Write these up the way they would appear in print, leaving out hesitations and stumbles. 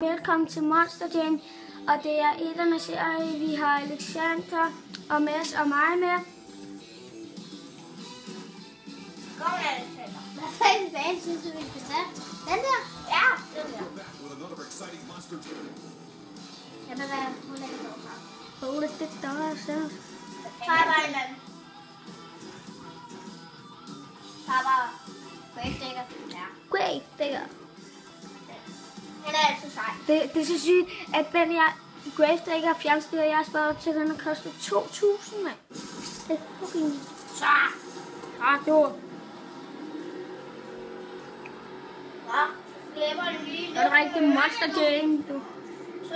Velkommen til Monster Jam, og det er etterne serie. Vi har Alexander og Mads og mig med. Kom med, Alexander. Hvad fanden bane synes du, vi skal tage? Den der? Ja, den der. Jamen, hvor lægger du fra? Hvor er det der så? Tag bare en anden. Tag bare Gravedigger. Ja. Gravedigger. Den er altid sej. Det er så sygt, at den her Gravedigger fjernstyrer, jeg har sparet til, den har kostet 2.000, mand. Det er fucking så. Radio. Ja, flipper det lige. Og det er rigtig Monster Jam, du. Så.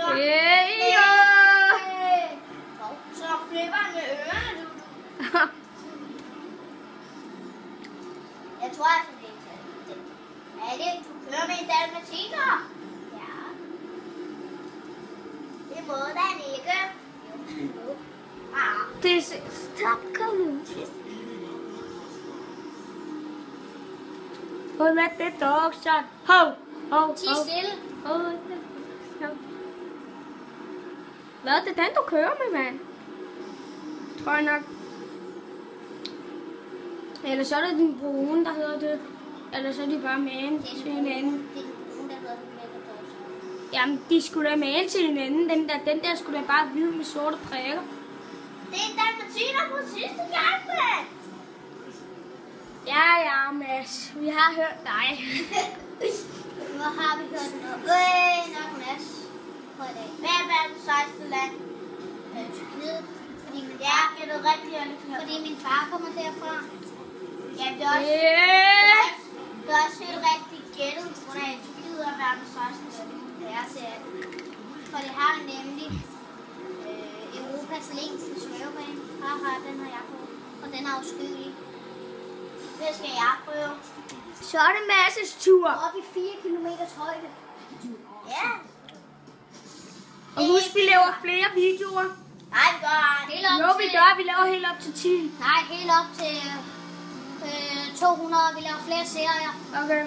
Så flipper han med ørerne, du. Jeg tror altså, det er det. Er det, du kører med en dalmatiner? Ja. Det må den ikke. Jo. Ah. This is Top Collusion. Hold med det dog, son. Hov. Tig stille. Hvad er det den, du kører med, mand? Tror jeg nok. Eller så er det din brune, der hedder det. Eller så er de bare med en til hinanden. Det er den brune, der hedder Megadose. Jamen, de skulle da med en til hinanden. Den der skulle da bare hvide med sorte prikker. Det er en dalmatiner på sidste gang, mand. Ja, Mads. Vi har hørt dig. Hvor har vi hørt noget? Nok Mads. For i dag. Hvad er verdens sejeste land? Tyrkiet. Fordi min far gættede rigtig ærligt. Fordi min far kommer derfra. Ja, det er også, det er også helt rigtigt gættet, på grund af at Tyrkiet er verdens sejeste land. Det er til at. For det har nemlig Europas længste svævebane. Den har jeg på. Og den er afskyelig. Det skal jeg prøve. Så er det Mads' tur. Op i 4 kilometers højde. Ja. Og husk, vi laver flere videoer. Nej, vi gør helt op Jo, vi gør. Vi laver helt op til 10. Nej, helt op til 200. Vi laver flere serier. Okay.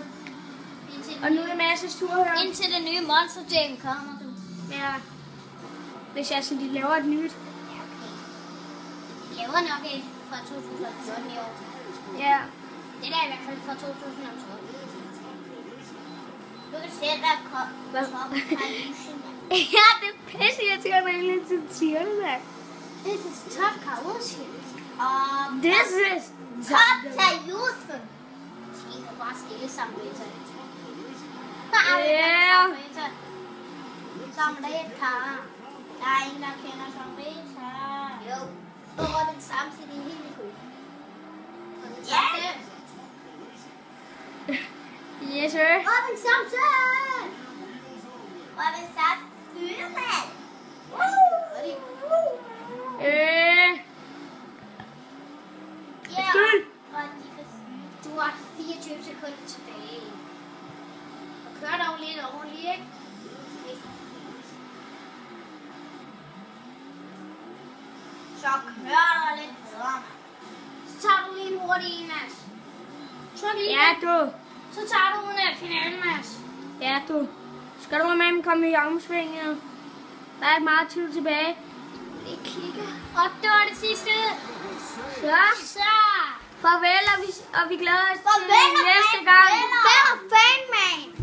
Og nu er det Mads' tur her. Indtil det nye Monster Jam kommer, du. Ja. Hvis jeg så de laver et nyt. Ja, okay. De laver nok et fra 2014 i år. Ja. Det der er i hvert fald fra 2012. Du kan se, der kommer Collusion. Ja, det er pisse irriterende, at jeg til siger det der. This is Top Collusion. This is Top Collusion. De kan bare stille sammen med sig. Ja. Samrita. Der er ingen, der kender Samrita. Jo. Og Robin Samson er helt cool. Ja. Yes, sir. Robin Samson! Robin Samson fyrer, mand! Skyld! Du har 24 sekunder tilbage. Og kør dog lidt ordentligt, ikke? Så kør du lidt bedre. Så tager du lige en hurtig en, Mads. Ja, du. Så tager du en af finalen, Mads. Ja, du. Skal du med komme i omsvinget? Der er meget tid tilbage. Vi kigger. Og det var det sidste. Så. Farvel, og vi glæder os til næste gang. Farvel, fan, man.